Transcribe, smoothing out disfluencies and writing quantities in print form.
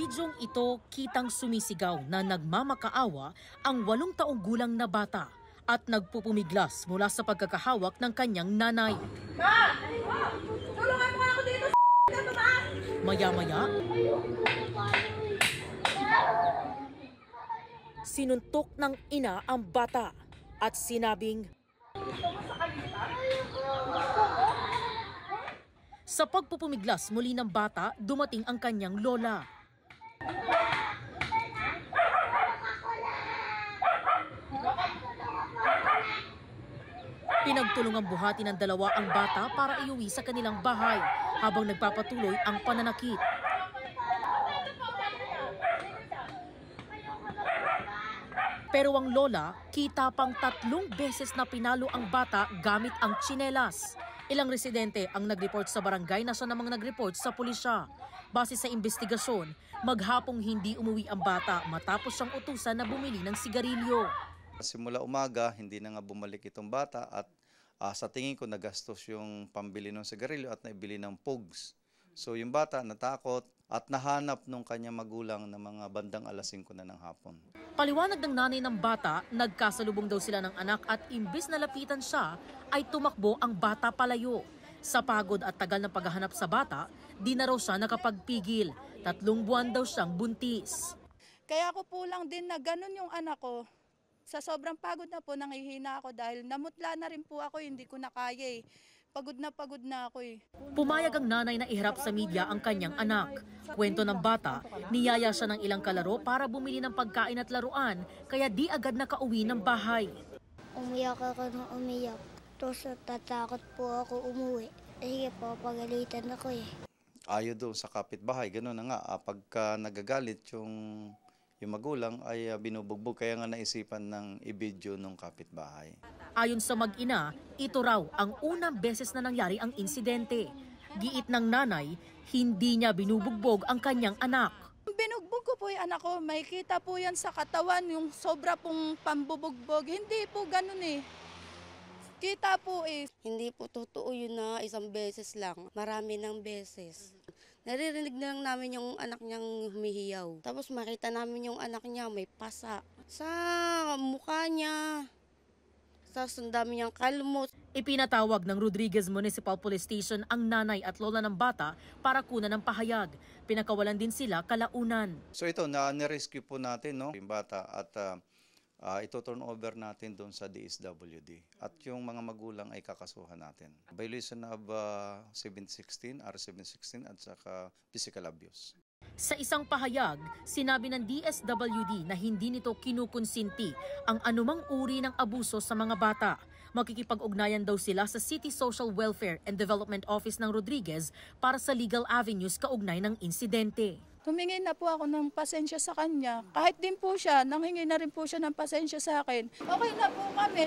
bidyong ito, kitang sumisigaw na nagmamakaawa ang 8 taong gulang na bata at nagpupumiglas mula sa pagkakahawak ng kanyang nanay. Ma! Tulungan mo ako dito sa ma! Maya-maya, sinuntok ng ina ang bata at sinabing, sa pagpupumiglas muli ng bata, dumating ang kanyang lola. Pinagtulungang buhati ng dalawa ang bata para iuwi sa kanilang bahay habang nagpapatuloy ang pananakit. Pero ang lola, kita pang 3 beses na pinalo ang bata gamit ang tsinelas. Ilang residente ang nag-report sa barangay na siya namang nag-report sa pulisya. Base sa investigasyon, maghapong hindi umuwi ang bata matapos siyang utusan na bumili ng sigarilyo. Simula umaga, hindi na nga bumalik itong bata at sa tingin ko nagastos yung pambili ng sigarilyo at naibili ng pugs. So yung bata natakot at nahanap nung kanyang magulang na mga bandang alas 5 na ng hapon. Paliwanag ng nanay ng bata, nagkasalubong daw sila ng anak at imbis na lapitan siya, ay tumakbo ang bata palayo. Sa pagod at tagal ng paghahanap sa bata, di na raw siya nakapagpigil. 3 buwan daw siyang buntis. Kaya ako po lang din na ganun yung anak ko. Sa sobrang pagod na po, nanghihina ako dahil namutla na rin po ako, hindi ko na kaya eh. Pagod na ako eh. Pumayag ang nanay na iharap sa media ang kanyang anak. Kwento ng bata, niyaya siya ng ilang kalaro para bumili ng pagkain at laruan, kaya di agad nakauwi ng bahay. Umiyak ako ng umiyak. Tapos tatakot po ako umuwi. Sige po, pagalitan ako eh. Ayaw doon sa kapitbahay, gano'n na nga. Pagka nagagalit yung magulang ay binubugbog, kaya nga naisipan ng i-video ng kapitbahay. Ayon sa mag-ina, ito raw ang unang beses na nangyari ang insidente. Giit ng nanay, hindi niya binubugbog ang kanyang anak. Binugbog ko po yung anak ko, may kita po yan sa katawan, yung sobra pong pambubugbog. Hindi po ganun eh. Kita po eh. Hindi po totoo yun na isang beses lang, marami ng beses. Naririnig na lang namin yung anak niyang humihiyaw. Tapos makita namin yung anak niya may pasa sa mukha niya. Tapos ang dami niyang kalmot. Ipinatawag ng Rodriguez Municipal Police Station ang nanay at lola ng bata para kunan ng pahayag. Pinakawalan din sila kalaunan. So ito, na-rescue po natin yung bata at ito turn over natin doon sa DSWD. At yung mga magulang ay kakasuhan natin. Violation of 716, R716 at saka physical abuse. Sa isang pahayag, sinabi ng DSWD na hindi nito kinukonsinti ang anumang uri ng abuso sa mga bata. Makikipag-ugnayan daw sila sa City Social Welfare and Development Office ng Rodriguez para sa legal avenues kaugnay ng insidente. Humingi na po ako ng pasensya sa kanya. Kahit din po siya, nanghingi na rin po siya ng pasensya sa akin. Okay na po kami.